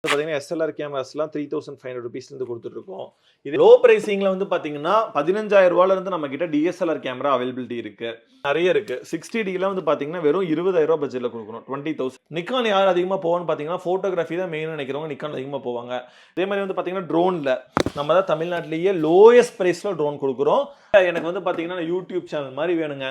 பார்த்தீங்கன்னா எஸ்எல்ஆர் கேமராஸ்லாம் 3500 ருபீஸ்லேருந்து கொடுத்துட்ருக்கோம். இது லோ ப்ரைஸிங்கில் வந்து பார்த்தீங்கன்னா 15,000 நம்ம கிட்ட டிஎஸ்எல்ஆர் கேமரா அவைலபிலிட்டி இருக்கு, நிறைய இருக்கு. 60Dல வந்து பார்த்தீங்கன்னா வெறும் 20,000 பட்ஜெட்டில் கொடுக்கணும், 20,000. நிக்கான் யார் அதிகமாக போவான்னு பார்த்தீங்கன்னா ஃபோட்டோகிராஃபி தான் மெயின் நினைக்கிறவங்க நிக்கான் அதிகமாக போவாங்க. அதே மாதிரி வந்து பார்த்தீங்கன்னா ட்ரோனில் நம்ம தான் தமிழ்நாட்டிலேயே லோயஸ்ட் ப்ரைஸில் ட்ரோன் கொடுக்குறோம். எனக்கு வந்து பார்த்தீங்கன்னா யூடியூப் சேனல் மாதிரி வேணுங்க,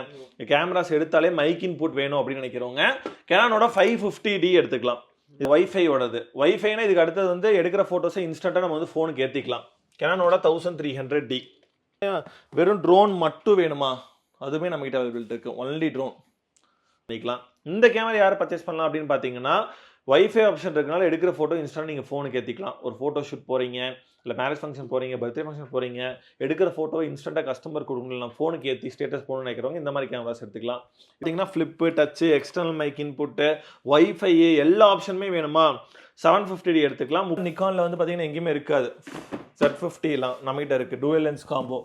கேமராஸ் எடுத்தாலே மைக் இன்புட் வேணும் அப்படின்னு நினைக்கிறவங்க கேனானோட 550D எடுத்துக்கலாம். இது வைஃபையோடது. வைஃபைனா இதுக்கு அடுத்தது வந்து எடுக்கிற ஃபோட்டோஸை இன்ஸ்டண்ட்டாக நம்ம வந்து ஃபோனுக்கு ஏற்றிக்கலாம். கேனானோட 1300D. வெறும் ட்ரோன் மட்டும் வேணுமா, அதுவுமே நம்மகிட்ட அவைலபிலிட்டி இருக்குது. ஒன்லி ட்ரோன் பண்ணிக்கலாம். இந்த கேமரா யார் பர்ச்சேஸ் பண்ணலாம் அப்படின்னு பார்த்தீங்கன்னா வைஃபை ஆப்ஷன் இருக்கனால எடுக்கிற ஃபோட்டோ இன்ஸ்டன்ட் நீங்கள் ஃபோனுக்கு ஏற்றிக்கலாம். ஒரு ஃபோட்டோ ஷூட் போகிறீங்க, இல்லை மேரேஜ் ஃபங்க்ஷன் போகிறீங்க, பர்த்டே ஃபங்க்ஷன் போகிறீங்க, எடுக்கிற ஃபோட்டோ இன்ஸ்டண்ட்டாக கஸ்டமர் கொடுக்கலாம், ஃபோனுக்கு ஏற்றி ஸ்டேட்டஸ் போகணும்னு நினைக்கிறவங்க இந்த மாதிரி கேமராஸ் எடுத்துக்கலாம். பார்த்தீங்கன்னா flip, touch, external mic input, wifi எல்லா ஆப்ஷனுமே வேணுமா 750D எடுத்துக்கலாம். நிக்கானில் வந்து பார்த்தீங்கன்னா எங்கேயுமே இருக்காது. Z50லாம் நம்மகிட்ட இருக்குது, டூயல் லென்ஸ் காம்போ.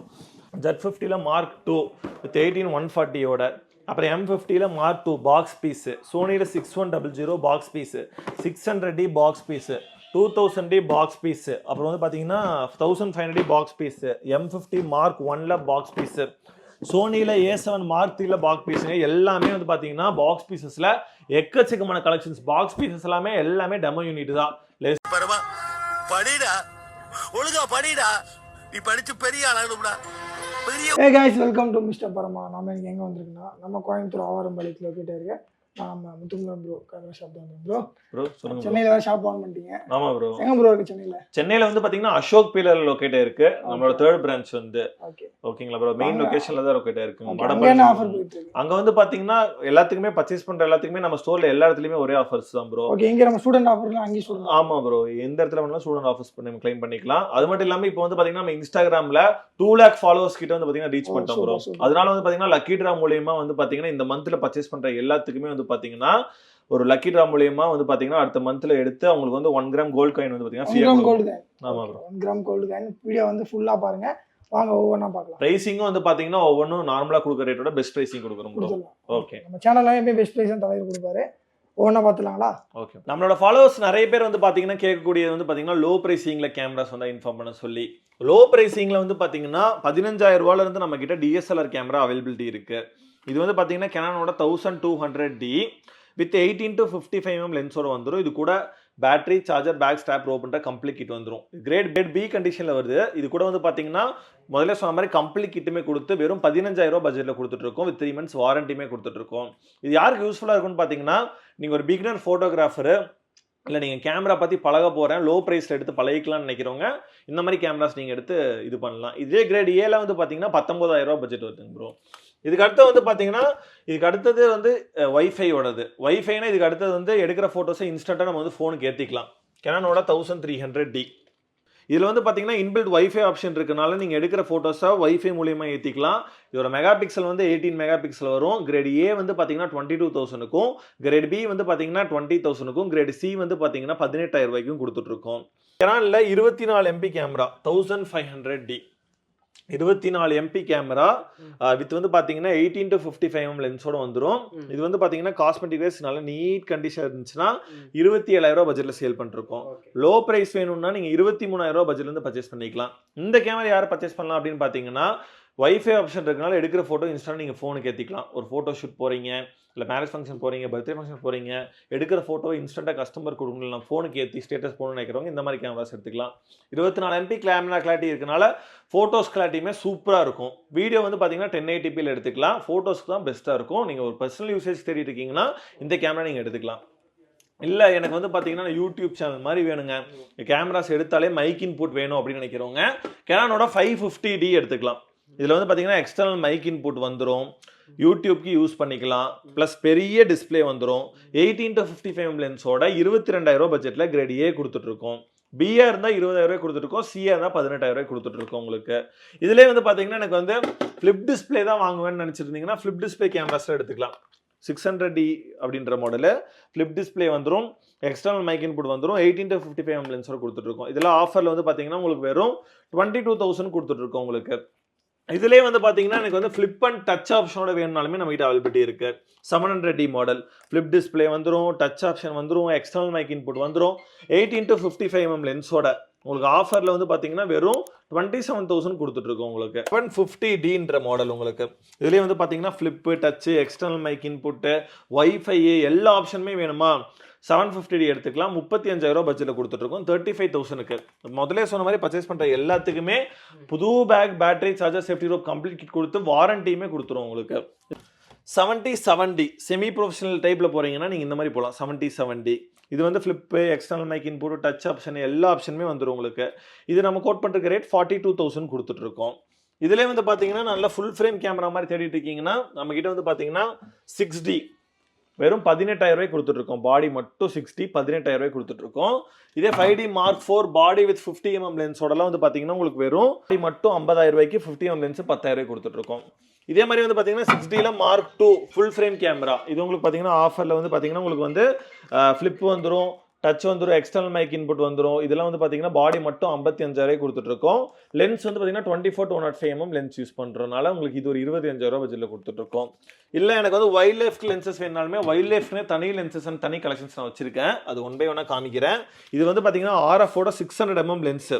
Z50ல Mark II வித் 18140யோட, அப்புறம் M50ல Mark II பாக்ஸ் பீஸு, சோனியில் 6100 box piece, 600D box piece, 2000D box piece, அப்புறம் வந்து பார்த்தீங்கன்னா 1500D box piece, M50 Mark Iல பாக்ஸ் பீஸு, சோனியில் A7 Mark IIIல பாக்ஸ் பீஸுங்க. எல்லாமே வந்து பார்த்தீங்கன்னா பாக்ஸ் பீசஸில் எக்கச்சக்கமான கலெக்ஷன்ஸ். பாக்ஸ் பீசஸ் எல்லாமே டெமோ யூனிட் தான். படிடா ஒழுங்கா படிடா, நீ படிச்சு பெரிய ஆளாகணும்டா. Hey guys, welcome to Mr. Parama. நாம இங்க எங்க வந்திருக்கோம்னா நம்ம கோயம்புத்தூர் ஆவாரம்பாளையத்துல லொகேட் இருக்கு. நம்ம முத்துக்குமரன் ப்ரோ கேமரா ஷாப் தான் ப்ரோ. சொல்லுங்க. சென்னையில தான் ஷாப் ஆன் பண்ணிட்டீங்க. ஆமா ப்ரோ. எங்க ப்ரோ இருக்கு சென்னையில? சென்னையில வந்து பாத்தீங்கன்னா அசோக் பீலர் லொகேட் இருக்கு. நம்மளோட தேர்ட் பிரான்ச் வந்து. ஓகேங்களா ப்ரோ, மெயின் லொகேஷன்ல தான் லொகேட் இருக்கு. அங்க வந்து பாத்தீங்கன்னா எல்லாத்துக்குமே பர்ச்சேஸ் பண்ற எல்லாத்துக்குமே நம்ம ஸ்டோர்ல எல்லா இடத்துலயுமே ஒரே ஆஃபர்ஸ் தான் ப்ரோ. ஓகே, இங்க நம்ம ஸ்டூடண்ட் ஆஃபர்லாம் அங்க ஸ்டூடண்ட். ஆமா ப்ரோ, எந்த இடத்துல வேணாலும் ஸ்டூடண்ட் ஆஃபர்ஸ் பண்ணி க்ளைம் பண்ணிக்கலாம். அது மட்டும் இல்லாம இப்போ வந்து பாத்தீங்கன்னா நம்ம இன்ஸ்டாகிராம்ல 2 lakh ஃபாலோவர்ஸ் கிட்ட வந்து பாத்தீங்கன்னா ரீச் பண்ணிட்டோம் ப்ரோ. அதனால வந்து பாத்தீங்கன்னா லக்கி டிரா மூலமா வந்து பாத்தீங்கன்னா இந்த மந்த்ல பர்ச்சேஸ் பண்ற எல்லாத்துக்குமே வந்து பாத்தீங்கன்னா ஒரு லக்கி டிரா மூலமா வந்து பாத்தீங்கன்னா அடுத்த மந்த்ல எடுத்து அவங்களுக்கு வந்து 1 கிராம் கோல்ட் காயின் வந்து பாத்தீங்கன்னா ஃப்ரீயா கொடுக்கும். ஆமா bro, 1 gram gold coin. Video வந்து ஃபுல்லா பாருங்க, வாங்க ஒவ்வொண்ணா பார்க்கலாம். பிரைசிங்கும் வந்து பாத்தீங்கன்னா ஒவ்வொன்றும் நார்மலா கொடுக்குற ரேட்டோட பெஸ்ட் பிரைசிங் கொடுக்குறோம் ப்ரோ. ஓகே, நம்ம சேனல்ல எப்பவுமே பெஸ்ட் பிரைஸ் தான் தலைவர் கொடுப்பாரு. ஒவ்வொண்ணா பார்த்துலாங்களா? ஓகே. நம்மளோட ஃபாலோவர்ஸ் நிறைய பேர் வந்து பாத்தீங்கன்னா கேட்கக்கூடியது வந்து பாத்தீங்கன்னா லோ பிரைசிங்ல கேமராஸ் வந்து இன்ஃபார்ம் பண்ண சொல்லி. லோ பிரைசிங்ல வந்து பாத்தீங்கன்னா 15,000 இருந்து நம்ம கிட்ட டிஎஸ்எல்ஆர் கேமரா அவைலபிலிட்டி இருக்கு. இது வந்து பாத்தீங்கன்னா கேனானோட 1200D வித் 18 to 55mm லென்ஸோட வந்துடும். இது கூட battery, charger, bag strap, rope பண்ற கம்ப்ளீட் கிட் வந்துடும். கிரேட் பி கண்டிஷன்ல வருது. இது கூட வந்து பாத்தீங்கன்னா முதல்ல சொன்ன மாதிரி கம்ப்ளீட் கிட்டுமே கொடுத்து வெறும் 15,000 பட்ஜெட்ல கொடுத்துட்டு இருக்கோம். வித் 3 months வாரண்டியுமே கொடுத்துட்டு இருக்கோம். இது யாருக்கு யூஸ்ஃபுல்லா இருக்கும்னு பாத்தீங்கன்னா நீங்க ஒரு பிகினர் போட்டோகிராஃபரு, இல்லை நீங்கள் கேமரா பற்றி பழக போகிறேன், லோ ப்ரைஸில் எடுத்து பழகிக்கலாம்னு நினைக்கிறவங்க இந்த மாதிரி கேமராஸ் நீங்கள் எடுத்து இது பண்ணலாம். இதே கிரேட் ஏல வந்து பார்த்தீங்கன்னா 19,000 பட்ஜெட் வருதுங்க ப்ரோ. இதுக்கு அடுத்து வந்து பார்த்தீங்கன்னா இதுக்கு அடுத்தது வந்து வைஃபையோடது. வைஃபைனா இதுக்கு அடுத்தது வந்து எடுக்கிற ஃபோட்டோஸை இன்ஸ்டண்ட்டாக நம்ம வந்து ஃபோனுக்கு ஏற்றிக்கலாம். கேனானோட 1300D. இதில் வந்து பார்த்தீங்கன்னா இன்பில்ட் வைஃபை ஆப்ஷன் இருக்கனால நீங்கள் எடுக்கிற ஃபோட்டோஸை வைஃபை மூலியமாக ஏற்றிக்கலாம். இதோட மெகா பிக்சல் வந்து 18 மெகா பிக்சல் வரும். கிரேட் ஏ வந்து பார்த்தீங்கன்னா 22,000க்கும், கிரேட் பி வந்து பார்த்தீங்கன்னா 20,000க்கும், கிரேட் சி வந்து பார்த்தீங்கன்னா 18,000 ரூபாய்க்கும் கொடுத்துட்ருக்கோம். கேனானில் 24 MP camera 1500D, 24 MP camera with வந்து பார்த்தீங்கன்னா 18 to 55mm லென்ஸோட வந்துடும். இது வந்து பார்த்தீங்கன்னா காஸ்மெட்டிக் வைஸ் நல்ல நீட் கண்டிஷன் இருந்துச்சுன்னா 27,000 பட்ஜெட்டில் சேல் பண்ணிருக்கோம். லோ ப்ரைஸ் வேணும்னா நீங்கள் 23,000 பட்ஜெட்லேருந்து பர்ச்சேஸ் பண்ணிக்கலாம். இந்த கேமரா யார் பர்ச்சேஸ் பண்ணலாம் அப்படின்னு பார்த்தீங்கன்னா வைஃபை ஆப்ஷன் இருக்கனால எடுக்கிற ஃபோட்டோ இன்ஸ்டன்ட் நீங்கள் ஃபோனுக்கு ஏற்றிக்கலாம். ஒரு ஃபோட்டோ ஷூட் போகிறீங்க, இல்லை மேரேஜ் ஃபங்க்ஷன் போகிறீங்க, பர்த்டே ஃபங்க்ஷன் போகிறீங்க, எடுக்கிற ஃபோட்டோ இன்ஸ்டண்ட்டாக கஸ்டமர் கொடுக்கலாம், ஃபோனுக்கு ஏற்றி ஸ்டேட்டஸ் போகணும்னு நினைக்கிறவங்க இந்த மாதிரி கேமராஸ் எடுத்துக்கலாம். 24 MP கேமரா கிளாரிட்டி இருக்கனால ஃபோட்டோஸ் கிளாரிட்டியுமே சூப்பராக இருக்கும். வீடியோ வந்து பார்த்தீங்கன்னா 1080pல எடுத்துக்கலாம். ஃபோட்டோஸ்க்கு தான் பெஸ்ட்டாக இருக்கும். நீங்கள் ஒரு பர்சனல் யூசேஜ் தேடிட்டு இருக்கீங்கன்னா இந்த கேமரா நீங்கள் எடுத்துக்கலாம். இல்லை எனக்கு வந்து பார்த்தீங்கன்னா யூடியூப் சேனல் மாதிரி வேணுங்க, கேமராஸ் எடுத்தாலே மைக் இன்புட் வேணும் அப்படின்னு நினைக்கிறவங்க கேனானோட 550D எடுத்துக்கலாம். இதில் வந்து பார்த்தீங்கன்னா எக்ஸ்டர்னல் மைக் இன்புட் வந்துடும், யூடியூப்க்கு யூஸ் பண்ணிக்கலாம், ப்ளஸ் பெரிய டிஸ்பிளே வந்துடும். 18 to 55mm லென்ஸோட 22,000 பட்ஜெட்டில் கிரேட் ஏ கொடுத்துட்ருக்கோம். பிஆ இருந்தால் 20,000 கொடுத்துருக்கோம், சிஆ இருந்தால் 18,000 கொடுத்துட்ருக்கோம் உங்களுக்கு. இதிலே வந்து பார்த்தீங்கன்னா எனக்கு வந்து ஃப்ளிப் டிஸ்பிளே தான் வாங்குவேன்னு நினச்சிருந்தீங்கன்னா ஃப்ளிப் டிஸ்பிளே கேமராஸில் எடுத்துக்கலாம். 600D அப்படின்ற மாடலு ஃப்ளிப் டிஸ்பிளே வந்துடும், எக்ஸ்டர்னல் மைக் இன்புட் வந்துடும், 18 to 55mm லென்ஸோட கொடுத்துட்ருக்கோம். இதெல்லாம் ஆஃபரில் வந்து பார்த்தீங்கன்னா உங்களுக்கு வெறும் 22,000 கொடுத்துட்ருக்கோம் உங்களுக்கு. இதுலேயே வந்து பார்த்தீங்கன்னா எனக்கு வந்து ஃப்ளிப் அண்ட் டச் ஆப்ஷனோட வேணும்னாலுமே நம்மகிட்ட அவைலபிலிட்டி இருக்குது. 700D மாடல் ஃப்ளிப் டிஸ்பிளே வந்துடும், டச் ஆப்ஷன் வந்துடும், எக்ஸ்டர்னல் மைக் இன்புட் வந்துடும், 18-55mm லென்ஸோட உங்களுக்கு ஆஃபரில் வந்து பார்த்தீங்கன்னா வெறும் 27,000 கொடுத்துட்ருக்கோம் உங்களுக்கு. 750Dன்ற மாடல் உங்களுக்கு. இதுலேயே வந்து பார்த்தீங்கன்னா flip, touch, external mic input, wifi எல்லா ஆப்ஷனுமே வேணுமா 750D எடுத்துக்கலாம். 35,000 பட்ஜெட்டில் கொடுத்துட்ருக்கோம் 35,000க்கு. முதலே சொன்ன மாதிரி பர்ச்சேஸ் பண்ணுற எல்லாத்துக்குமே புது bag, battery, charger, safety rope complete kit கொடுத்து வாரண்டியுமே கொடுத்துருவோம் உங்களுக்கு. 77D செமி ப்ரொஃபஷனல் டைப்பில் போகிறீங்கன்னா நீங்கள் இந்த மாதிரி போகலாம். 77D இது வந்து flip, external mic input, touch option எல்லா ஆப்ஷனுமே வந்துடும் உங்களுக்கு. இது நம்ம கோட் பண்ணுற ரேட் 42,000 கொடுத்துட்ருக்கோம். இதுலேயே வந்து பார்த்தீங்கன்னா நல்லா ஃபுல் ஃப்ரேம் கேமரா மாதிரி தேடிட்டு இருக்கீங்கன்னா நம்மக்கிட்ட வந்து பார்த்தீங்கன்னா 6D வெறும் 18,000 கொடுத்துட்ருக்கோம். பாடி மட்டும் 60 18,000 கொடுத்துட்ருக்கோம். இதே 5D Mark 4 body with 50mm லென்ஸோடலாம் வந்து பார்த்தீங்கன்னா உங்களுக்கு வெறும் பாடி மட்டும் 50,000 50mm லென்ஸ் 10,000 கொடுத்துட்ருக்கோம். இதே மாதிரி வந்து பார்த்தீங்கன்னா 6Dல Mark 2 ஃபுல் ஃப்ரேம் கேமரா இது உங்களுக்கு பார்த்தீங்கன்னா ஆஃபரில் வந்து பார்த்தீங்கன்னா உங்களுக்கு வந்து ஃப்ளிப் வந்துடும், டச் வந்துடும், எக்ஸ்டர்னல் மைக் இன்புட் வந்துடும். இதெல்லாம் வந்து பார்த்தீங்கன்னா பாடி மட்டும் 55,000 கொடுத்துட்ருக்கோம். லென்ஸ் வந்து பார்த்தீங்கன்னா 24-205mm லென்ஸ் யூஸ் பண்ணுறதுனால உங்களுக்கு இது ஒரு 25,000 பட்ஜெட்டில் கொடுத்துட்ருக்கோம். இல்லை எனக்கு வந்து வைல்ட் லைஃப் லென்சஸ் வேணாலுமே வைல்ட் லைஃப்னே தனி லென்சஸ் அண்ட் தனி கலெக்ஷன்ஸ் நான் வச்சிருக்கேன். அது ஒன் பை ஒன்னாக காமிக்கிறேன். இது வந்து பார்த்தீங்கன்னா RFோட 600mm லென்ஸு.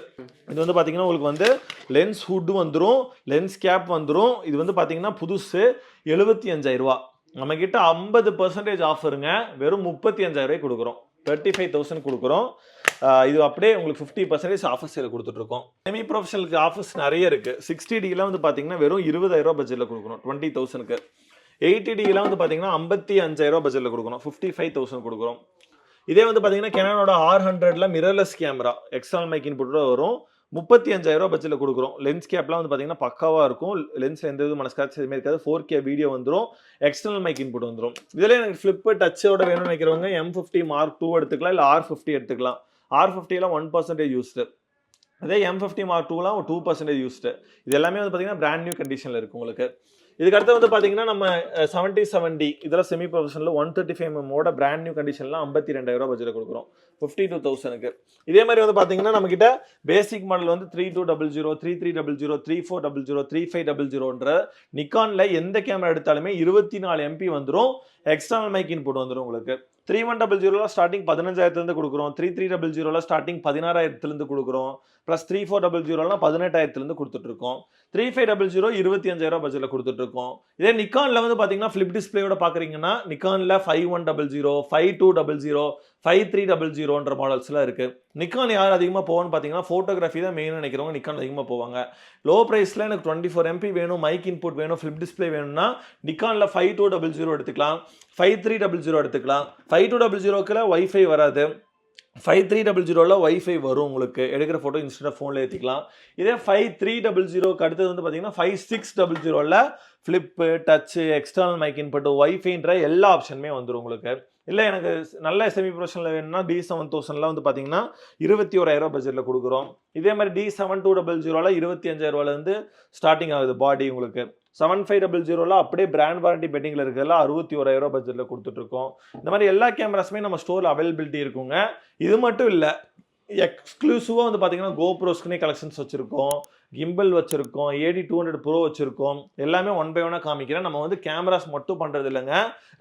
இது வந்து பார்த்தீங்கன்னா உங்களுக்கு வந்து லென்ஸ் ஹுட் வந்துடும், லென்ஸ் கேப் வந்துடும். இது வந்து பார்த்தீங்கன்னா புதுசு 75,000. நம்மக்கிட்ட 50% ஆஃபருங்க. வெறும் 35,000 கொடுக்குறோம். 35,000 கொடுக்குறோம். இது அப்படியே உங்களுக்கு 50% ஆஃபர் சேல் கொடுத்துட்ருக்கோம். செமி ப்ரொஃபஷனலுக்கு ஆஃபர்ஸ் நிறைய இருக்குது. 60Dலாம் வந்து பார்த்தீங்கன்னா வெறும் 20,000 பட்ஜெட்டில் கொடுக்குறோம் 20,000க்கு. 80Dலாம் வந்து பார்த்தீங்கன்னா 55,000 பட்ஜெட்டில் கொடுக்குறோம் 55,000 கொடுக்குறோம். இதே வந்து பார்த்தீங்கன்னா Canonோட R100ல mirrorless camera external mic input வரும் 35,000 பட்ஜெட்டில் கொடுக்குறோம். லென்ஸ் கேப்லாம் வந்து பார்த்தீங்கன்னா பக்காவாக இருக்கும். லென்ஸில் எந்த விதமான ஸ்க்ராட்ச் எதுவுமே இருக்காது. 4K வீடியோ வந்துடும், எக்ஸ்டர்னல் மைக் இன்புட் வந்துடும். இதில் எனக்கு ஃப்ளிப்பு, டச்சோட வேணும்னு நினைக்கிறவங்க M50 Mark 2 எடுத்துக்கலாம், இல்லை R50 எடுத்துக்கலாம். R50லாம் 1% யூஸ்டு. அதே M50 Mark 2லாம் 2% யூஸ்டு. இது எல்லாமே வந்து பார்த்தீங்கன்னா பிராண்ட் நியூ கண்டிஷனில் இருக்குது உங்களுக்கு. இதுக்கு அடுத்து வந்து பார்த்தீங்கன்னா நம்ம 77D இதெல்லாம் செமி ப்ரொஃபஷனலில் 135mm பிராண்ட் நியூ கண்டிஷன்லாம் 52,000 பட்ஜெட்டில் கொடுக்குறோம் 52,000க்கு. இதே மாதிரி வந்து பார்த்தீங்கன்னா நம்மக்கிட்ட பேசிக் மாடல் வந்து 3200, 3300, 3400, 3500ன்ற நிக்கானில் எந்த கேமரா எடுத்தாலுமே 24 MP வந்துடும், எக்ஸ்டர்னல் மைக் இன்புட் வந்துடும் உங்களுக்கு. 3100 ஸ்டார்டிங் 15,000 கொடுக்குறோம், 3300 ஸ்டார்டிங் 16,000 கொடுக்குறோம், ப்ளஸ் 3400 18,000 கொடுத்துட்ருக்கோம். 3500 25,000 பட்ஜெட்டில் கொடுத்துட்ருக்கோம். இதே நிக்கானில் வந்து பார்த்தீங்கன்னா ஃப்ளிப் டிஸ்பிளேயோட பார்க்குறீங்கன்னா நிக்கானில் 5100, 5200, 5300ன்ற மாடல்ஸ்லாம் இருக்குது. நிக்கான் யார் அதிகமாக போவான்னு பார்த்தீங்கன்னா ஃபோட்டோகிராஃபி தான் மெயின் நினைக்கிறவங்க நிக்கான் அதிகமாக போவாங்க. லோ ப்ரைஸில் எனக்கு 24 MP வேணும், மைக் இன்புட் வேணும், ஃப்ளிப் டிஸ்பிளே வேணும்னா நிக்கானில் 5200 எடுத்துக்கலாம், 5300 எடுத்துக்கலாம். 5200க்குள்ள வைஃபை வராது, 5300ல வைஃபை வரும் உங்களுக்கு. எடுக்கிற ஃபோட்டோ இன்ஸ்டன்டாக ஃபோனில் ஏற்றிக்கலாம். இதே 5300க்கு அடுத்தது வந்து பார்த்தீங்கன்னா 5600ல flip, touch, external mic input, வைஃபைன்ற எல்லா ஆப்ஷனுமே வந்துடும் உங்களுக்கு. இல்லை எனக்கு நல்ல செமி ப்ரொஃபஷனல் வேணும்னா D7000லாம் வந்து பார்த்தீங்கன்னா 21,000 பட்ஜெட்டில் கொடுக்குறோம். இதே மாதிரி D7200ல 25,000 ஸ்டார்டிங் ஆகுது பாடி உங்களுக்கு. 7500ல அப்படியே பிராண்ட் வாரண்டி பெட்டிங்கில் இருக்கிறதுல 61,000 பட்ஜெட்டில் கொடுத்துட்ருக்கோம். இந்த மாதிரி எல்லா கேமராஸுமே நம்ம ஸ்டோரில் அவைலபிலிட்டி இருக்குங்க. இது மட்டும் இல்லை, எக்ஸ்க்ளூசிவாக வந்து பார்த்தீங்கன்னா கோப்ரோஸ்க்குனே கலெக்ஷன்ஸ் வச்சுருக்கோம், கிம்பிள் வச்சுருக்கோம், AD200 Pro வச்சுருக்கோம். எல்லாமே ஒன் பை ஒன்னாக காமிக்கிறேன். நம்ம வந்து கேமராஸ் மட்டும் பண்ணுறது இல்லைங்க,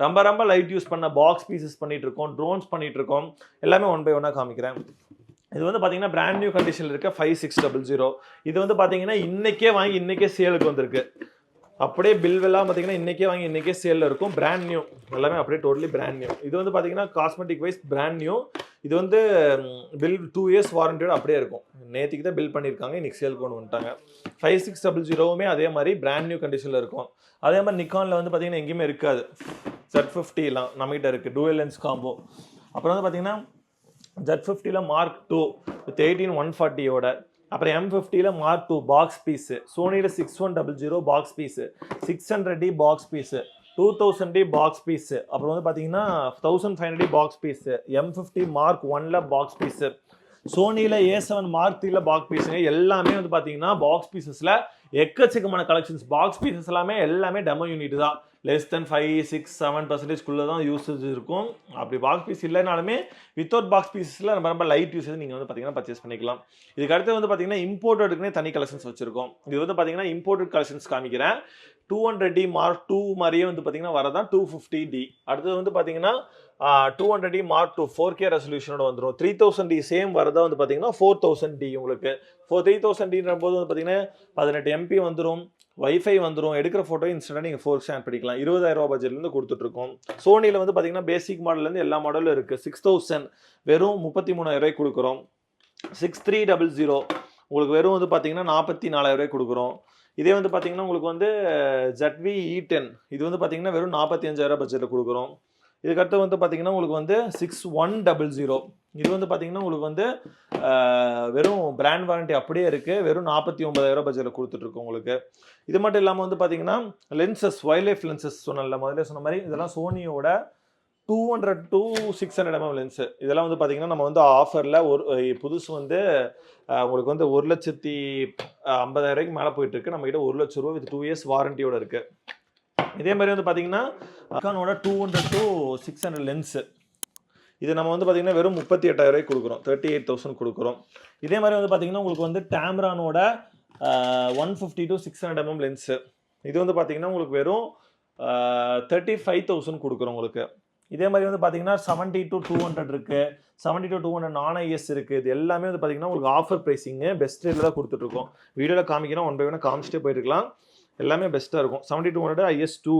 ரொம்ப லைட் யூஸ் பண்ண பாக்ஸ் பீசஸ் பண்ணிகிட்டு இருக்கோம், ட்ரோன்ஸ் பண்ணிகிட்டு இருக்கோம். எல்லாமே ஒன் பை ஒன்னாக காமிக்கிறேன். இது வந்து பார்த்தீங்கன்னா பிராண்ட் நியூ கண்டிஷனில் இருக்க 5600. இது வந்து பார்த்தீங்கன்னா இன்றைக்கே வாங்கி இன்றைக்கே சேலுக்கு வந்திருக்கு. அப்படியே பில்வெல்லாம் பார்த்தீங்கன்னா இன்றைக்கே வாங்கி இன்றைக்கே சேலில் இருக்கும். பிராண்ட் நியூ எல்லாமே அப்படியே டோட்டலி பிராண்ட் நியூ. இது வந்து பார்த்தீங்கன்னா காஸ்மெட்டிக் வைஸ் பிராண்ட் நியூ. இது வந்து பில் 2 years வாரண்டியோட அப்படியே இருக்கும். நேற்றுக்கு தான் பில் பண்ணியிருக்காங்க, இன்றைக்கி சேல் கொண்டு வந்துட்டாங்க. 5600மே அதே மாதிரி பிராண்ட் நியூ கண்டிஷனில் இருக்கும். அதே மாதிரி நிக்கானில் வந்து பார்த்தீங்கன்னா எங்கேயுமே இருக்காது. Z50லாம் நம்மகிட்ட இருக்குது, டூயல் லென்ஸ் காம்போ. அப்புறம் வந்து பார்த்தீங்கன்னா Z50ல Mark 2 வித் 18140யோட, அப்புறம் M50ல Mark 2 பாக்ஸ் பீஸு, சோனியில் 6100 box piece, 600D box piece, 2000D box piece, அப்புறம் வந்து பார்த்தீங்கன்னா 1500D box piece, M50 Mark 1ல பாக்ஸ் பீஸு, சோனியில் A7 Mark 3ல பாக்ஸ் பீஸுங்க எல்லாமே வந்து பார்த்தீங்கன்னா பாக்ஸ் பீசஸில் எக்கச்சக்கமான கலெக்ஷன்ஸ். பாக்ஸ் பீசஸ் எல்லாமே டெமோ யூனிட் தான். லெஸ் தென் 5-6-7% தான் யூசேஜ் இருக்கும். அப்படி பாக்ஸ் பீஸ் இல்லைனாலுமே வித்தவுட் பாக்ஸ் பீஸில் ரொம்ப லைட் யூசேஜ் நீங்கள் வந்து பார்த்தீங்கன்னா பர்ச்சேஸ் பண்ணிக்கலாம். இதுக்கு அடுத்து வந்து பார்த்தீங்கன்னா இம்போர்ட்டடுக்குனே தனி கலெக்ஷன்ஸ் வச்சிருக்கோம். இது வந்து பார்த்தீங்கன்னா இம்போர்ட்டட் கலெக்ஷன்ஸ் காமிக்கிறேன். 200D Mark 2 மாதிரியே வந்து பார்த்தீங்கன்னா வரதான் 250D. அடுத்தது வந்து பார்த்தீங்கன்னா 200D Mark 2 4K ரெசல்யூஷனோட வந்துடும். 3000D சேம் வரதா வந்து பார்த்தீங்கன்னா 4000D. உங்களுக்கு 3000Dன்ற போது வந்து பார்த்தீங்கன்னா 18 MP வந்துடும், வைஃபை வந்துடும், எடுக்கிற ஃபோட்டோ இன்ஸ்டன்ட்டாக நீங்கள் 4K ஸ்கேன் பண்ணிக்கலாம். 20,000 பட்ஜெட்லேருந்து கொடுத்துட்ருக்கோம். சோனியில் வந்து பார்த்தீங்கன்னா பேசிக் மாடல்லேருந்து எல்லா மாடலும் இருக்குது. 6000 வெறும் 33,000 கொடுக்குறோம். 6300 உங்களுக்கு வெறும் வந்து பார்த்தீங்கன்னா 44,000 கொடுக்குறோம். இதே வந்து பார்த்தீங்கன்னா உங்களுக்கு வந்து ZV E10 இது வந்து பார்த்தீங்கன்னா வெறும் 45,000 பட்ஜெட்டில் கொடுக்குறோம். இதுக்கடுத்து வந்து பார்த்தீங்கன்னா உங்களுக்கு வந்து 6100 இது வந்து பார்த்தீங்கன்னா உங்களுக்கு வந்து வெறும் பிராண்ட் வாரண்டி அப்படியே இருக்குது. வெறும் 49,000 பட்ஜெட்டில் கொடுத்துட்ருக்கோம் உங்களுக்கு. இது மட்டும் இல்லாமல் வந்து பார்த்தீங்கன்னா லென்சஸ், வைல்ட் லைஃப் லென்சஸ் சொன்னல முதல்ல சொன்ன மாதிரி இதெல்லாம் சோனியோட 200 to 600 mm லென்ஸு. இதெல்லாம் வந்து பார்த்தீங்கன்னா நம்ம வந்து ஆஃபரில் புதுசு வந்து உங்களுக்கு வந்து 1,50,000 மேலே போயிட்டுருக்கு. நம்மகிட்ட 1 லட்ச ரூபா வித் 2 years வாரண்டியோட இருக்குது. இதே மாதிரி வந்து பார்த்தீங்கன்னா அக்கானோட 200 to 600 லென்ஸு இது நம்ம வந்து பார்த்தீங்கன்னா வெறும் 38,000 கொடுக்குறோம். 38,000 கொடுக்குறோம். இதே மாதிரி வந்து பார்த்தீங்கன்னா உங்களுக்கு வந்து டேம்ரானோட 150 to 600 mm லென்ஸு இது வந்து பார்த்தீங்கன்னா உங்களுக்கு வெறும் 35,000 கொடுக்குறோம் உங்களுக்கு. இதே மாதிரி வந்து பார்த்தீங்கன்னா 70 to 200 இருக்குது, 70 to 200 நான் ஐஎஸ் இருக்குது. இது எல்லாமே வந்து பார்த்தீங்கன்னா உங்களுக்கு ஆஃபர் ப்ரைஸிங்கு பெஸ்ட் ரேட்டில் தான் கொடுத்துட்ருக்கோம். வீடியோவில் காமிக்கிறோம், 1 by 1 காமிச்சிட்டே போயிட்டுருக்கலாம். எல்லாமே பெஸ்ட்டாக இருக்கும். 70 to 200 IS2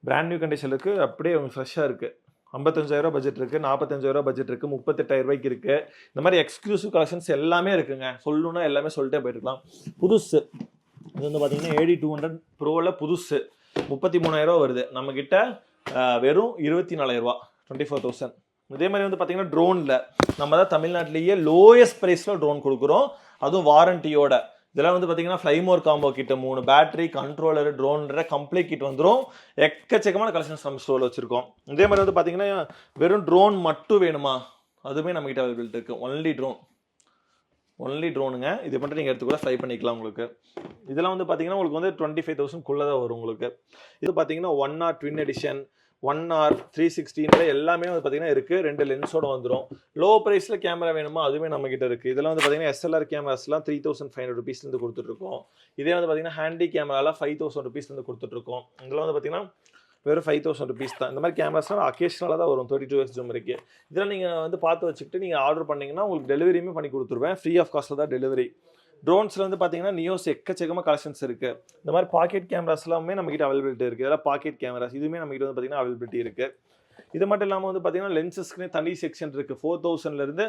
brand new condition இருக்குது. அப்படியே உங்களுக்கு ஃப்ரெஷ்ஷாக இருக்குது. 55,000 பட்ஜெட் இருக்குது, 45,000 பட்ஜெட் இருக்குது, 38,000 இருக்குது. இந்த மாதிரி எக்ஸ்க்ளூசிவ் கலெக்ஷன்ஸ் எல்லாமே இருக்குங்க. சொல்லணுன்னா எல்லாமே சொல்லிட்டே போயிட்டுருக்கலாம். புதுசு இது வந்து பார்த்தீங்கன்னா AD200 ப்ரோவில் புதுசு 33,000 வருது. நம்மக்கிட்ட வெறும் 24,000 24,000. இதே மாதிரி வந்து பார்த்தீங்கன்னா ட்ரோனில் நம்ம தான் தமிழ்நாட்டிலேயே லோயஸ்ட் ப்ரைஸில் ட்ரோன் கொடுக்குறோம், அதுவும் வாரண்டியோட. இதெல்லாம் வந்து பார்த்தீங்கன்னா ஃப்ளைமோர் காம்போ கிட்ட 3 பேட்டரி, கண்ட்ரோலர், ட்ரோன்ற கம்ப்ளீட் கிட் வந்துடும். எக்கச்சக்கமான கலெக்ஷன்ஸ் நம்ம ஸ்டோரில் வச்சுருக்கோம். இதே மாதிரி வந்து பார்த்தீங்கன்னா வெறும் ட்ரோன் மட்டும் வேணுமா, அதுவுமே நம்மகிட்ட அவைலபிள் இருக்குது. ஒன்லி ட்ரோனுங்க. இது மட்டும் நீங்கள் எடுத்து கூட ஃப்ளை பண்ணிக்கலாம் உங்களுக்கு. இதெல்லாம் வந்து பார்த்தீங்கன்னா உங்களுக்கு வந்து 25,000 தான் வரும் உங்களுக்கு. இது பார்த்தீங்கன்னா 1R ட்வின் எடிஷன், 1R 360 எல்லாமே வந்து பார்த்தீங்கன்னா இருக்குது. 2 லென்ஸோட வந்துடும். லோ ப்ரைஸில் கேமரா வேணுமா, அதுவுமே நம்மகிட்ட இருக்குது. இதெல்லாம் வந்து பார்த்தீங்கன்னா SLR கேமராஸ்லாம் 3,500 rupeesலேருந்து கொடுத்துட்ருக்கோம். இதே வந்து பார்த்தீங்கன்னா ஹேண்டி கேமராலாம் 5,000 rupeesலேருந்து கொடுத்துட்ருக்கோம். இதெல்லாம் வந்து பார்த்தீங்கன்னா வெறும் 5,000 rupees தான். இந்த மாதிரி கேமராஸ்லாம் அக்கேஷனலாக தான் வரும். 32x ஜூம் இருக்குது. இதெல்லாம் நீங்கள் வந்து பார்த்து வச்சுக்கிட்டு நீங்கள் ஆர்டர் பண்ணிங்கன்னா உங்களுக்கு டெலிவரியுமே பண்ணி கொடுத்துருவேன். ஃப்ரீ ஆஃப் காஸ்ட்டில் தான் டெலிவரி. ட்ரோன்ஸில் வந்து பார்த்தீங்கன்னா நியோஸ் எக்கச்சக்கமாக கலெக்ஷன்ஸ் இருக்குது. இந்த மாதிரி பாக்கெட் கேமராஸ் எல்லாமே நம்மகிட்ட அவைலபிலிட்டி இருக்குது. இதெல்லாம் பாக்கெட் கேமராஸ் இதுவுமே நம்மகிட்ட வந்து பார்த்தீங்கன்னா அவைலபிலிட்டி இருக்குது. இது மட்டும் இல்லாமல் வந்து பார்த்தீங்கன்னா லென்சஸ்க்குனே தனி செக்ஷன் இருக்குது. 4,000லேருந்து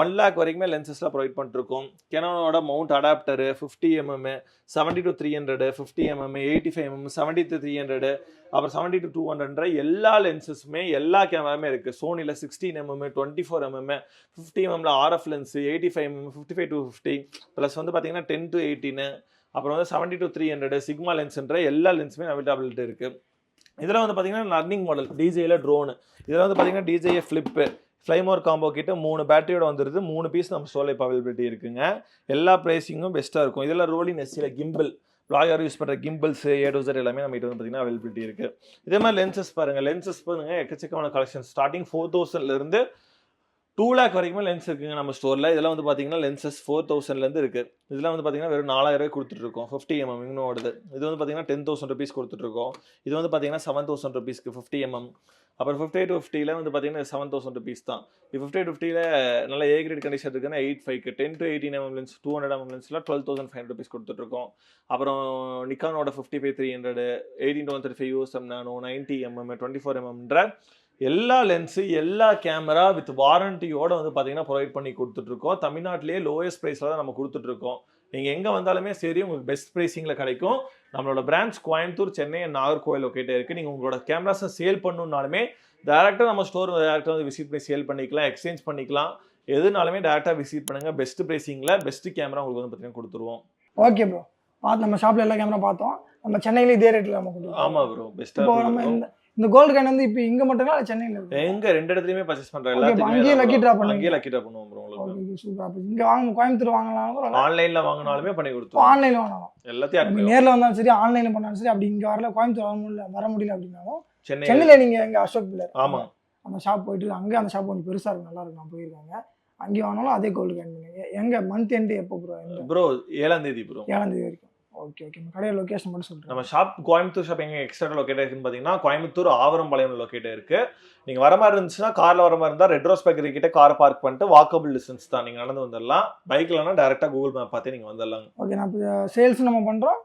1 lakh வரைக்குமே லென்சஸ்லாம் ப்ரொவைட் பண்ணிருக்கோம். கெனானோட mount adapter 50 mm, 70 to 300, 50 mm, 85 mm, 70 to 300, அப்புறம் 70 to 200 எல்லா லென்சஸுமே எல்லா கேமராமே இருக்குது. சோனியில் 16 mm, 24 mm, 50 mm RF lens, 85 mm, 55 to 50, plus வந்து பார்த்தீங்கன்னா 10 to 18, அப்புறம் வந்து 70 to 300 சிக்மா லென்ஸுன்ற எல்லா லென்ஸுமே அவைலபிலிட்டி இருக்குது. இதில் வந்து பார்த்தீங்கன்னா லர்னிங் மாடல் டிஜேயில் ட்ரோனு. இதில் வந்து பார்த்தீங்கன்னா டிஜே ஃப்ளிப்பு ஃப்ளைமோர் காம்போ கிட்ட 3 பேட்டரியோட வந்துடுது. 3 பீஸ் நம்ம ஸ்டோரில் இப்போ அவைலபிலிட்டி இருக்குங்க. எல்லா ப்ரைஸிங்கும் பெஸ்ட்டாக இருக்கும். இதில் ரோலிங் எஸ்சியில் கிம்பிள் vlogger யூஸ் பண்ணுற கிம்பிள்ஸ் A to Z எல்லாமே நம்ம கிட்ட வந்து பார்த்தீங்கன்னா அவைலபிலிட்டி இருக்குது. இதே மாதிரி லென்சஸ் பாருங்கள். லென்சஸ் பாருங்கள் எக்கச்சக்கமான கலெக்ஷன் ஸ்டார்டிங் 4,000லேருந்து 2 lakh வரைக்குமே லென்ஸ் இருக்குங்க நம்ம ஸ்டோரில். இதெல்லாம் வந்து பார்த்தீங்கன்னா லென்சஸ் 4,000லேருந்து இருக்குது. இதெல்லாம் வந்து பார்த்தீங்கன்னா வெறும் 4,000 கொடுத்துட்ருக்கோம். 50 mm இன்னும் ஓடுது. இது வந்து பார்த்தீங்கன்னா 10,000 rupees கொடுத்துட்ருக்கோம். இது வந்து பார்த்தீங்கன்னா 7,000 rupeesக்கு 50 mm. அப்புறம் 58 to 50ல வந்து பார்த்தீங்கன்னா 7,000 rupees தான். இது 58 to 50ல நல்ல A கிரேட் கண்டிஷன் இருக்குன்னா 8.5க்கு 10 to 18 mm lens 200 mm லென்ஸில் 12,500 rupees கொடுத்துட்ருக்கோம். அப்புறம் நிக்கானோட 55-300, 18 to 135 USM நானோ, 90 mm, 24 mmன்ற எல்லா லென்ஸு எல்லா கேமரா வித் வாரண்டியோட வந்து பார்த்தீங்கன்னா ப்ரொவைட் பண்ணி கொடுத்துட்ருக்கோம். தமிழ்நாட்டிலேயே லோயஸ்ட் ப்ரைஸில் தான் நம்ம கொடுத்துட்ருக்கோம். நீங்கள் எங்கே வந்தாலுமே சரி உங்களுக்கு பெஸ்ட் ப்ரைஸிங்கில் கிடைக்கும். நம்மளோட பிரான்ச் கோயம்புத்தூர், சென்னை, நாகர்கோவில் லொக்கேட்டாக இருக்குது. நீங்கள் உங்களோட கேமராஸை சேல் பண்ணணுன்னாலுமே டேரெக்டாக நம்ம ஸ்டோர் டேரெக்டாக வந்து விசிட் பண்ணி சேல் பண்ணிக்கலாம், எக்ஸ்சேஞ்ச் பண்ணிக்கலாம். எதுனாலுமே டேரெக்டாக விசிட் பண்ணுங்கள். பெஸ்ட் ப்ரைஸிங்கில் பெஸ்ட் கேமரா உங்களுக்கு வந்து பார்த்தீங்கன்னா கொடுத்துருவோம். ஓகே ப்ரோ, பார்த்து நம்ம ஷாப்பில் எல்லா கேமரா பார்த்தோம். நம்ம சென்னையில் இதே ரேட்டில் நம்ம கொடுத்துருவோம். ஆமாம் ப்ரோ, பெஸ்ட்டாக. நம்ம இந்த கோல்டு காயின் வந்து இப்போ இங்கே மட்டும்தான் இல்லை சென்னையில் இருக்கு? எங்க 2 இடத்துலயுமே பர்ச்சேஸ் பண்றோம். ஓகே, இப்போ எல்லாத்துக்குமே அங்கேயே லக்கி ட்ரா பண்ணுவீங்க? அங்கேயே லக்கி ட்ரா பண்ணுவோம் ப்ரோ உங்களுக்கு. Okay super. அப்போ இங்கே வாங்க கோயம்புத்தூர் வாங்கினாலும் ஆன்லைன்ல வாங்கினாலுமே பண்ணி கொடுத்துருவோம். ஆன்லைனில் வாங்கலாம். எல்லாத்தையும் நீங்கள் நேரில் வந்தாலும் சரி ஆன்லைனில் பண்ணாலும் சரி. அப்படி இங்கே வரல கோயம்புத்தூர் வர முடியல அப்படின்னாலும் சென்னை. சென்னையில் நீங்கள் எங்கள் அசோக் பில்லர் ஆமா, அந்த ஷாப் போயிட்டு அங்கே அந்த ஷாப் கொஞ்சம் பெருசாக இருக்கும், நல்லா இருக்கும். நான் போயிருக்காங்க. அங்கேயும் வாங்கினாலும் அதே கோல்டு காயின் பண்ணுவீங்க. எங்கே மந்த் எண்டு எப்போ ப்ரோ? ப்ரோ 7ஆம் தேதி ப்ரோ. 7ஆம் தேதி வரைக்கும். Okay okay. நம்ம கடையோட லொக்கேஷன் மட்டும் சொல்கிறேன். நம்ம ஷாப் கோயம்புத்தூர் ஷாப் எங்க எக்ஸ்ட்ரா லொக்கேட் இருக்குன்னு பாத்தீங்கன்னா கோயம்புத்தூர் ஆவரம்பாளையம் லொக்கேட் இருக்கு. நீங்க வர மாதிரி இருந்துச்சுன்னா கார்ல வர மாதிரி இருந்தா ரெட் ரோஸ் பேக்கரி கிட்ட கார் பார்க் பண்ணிட்டு வாக்கபிள் டிஸ்டன்ஸ் தான், நீங்க நடந்து வந்துடலாம். பைக்லனா டைரக்டா கூகுள் மேப் பார்த்தே நீங்க வந்துடலாம். ஓகே. நான் இப்போ சேல்ஸ் நம்ம பண்ணுறோம்.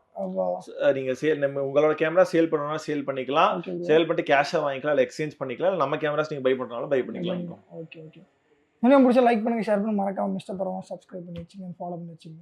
நீங்க நம்ம உங்களோட கேமரா சேல் பண்ணணும்னா சேல் பண்ணிக்கலாம். ஓகே சேல் பண்ணிட்டு கேஷா வாங்கிக்கலாம், இல்லை எக்ஸ்சேஞ்ச் பண்ணிக்கலாம். இல்லை நம்ம கேமராஸ் நீங்க பை பண்றனாலும் பை பண்ணிக்கலாம். Okay okay. இன்னும் பிடிச்சா லைக் பண்ணுங்க, ஷேர் பண்ணி மறக்காம மிஸ்டர் பரமா சப்ஸ்கிரைப் பண்ணி வச்சுங்க, ஃபாலோ பண்ணி வச்சுங்க.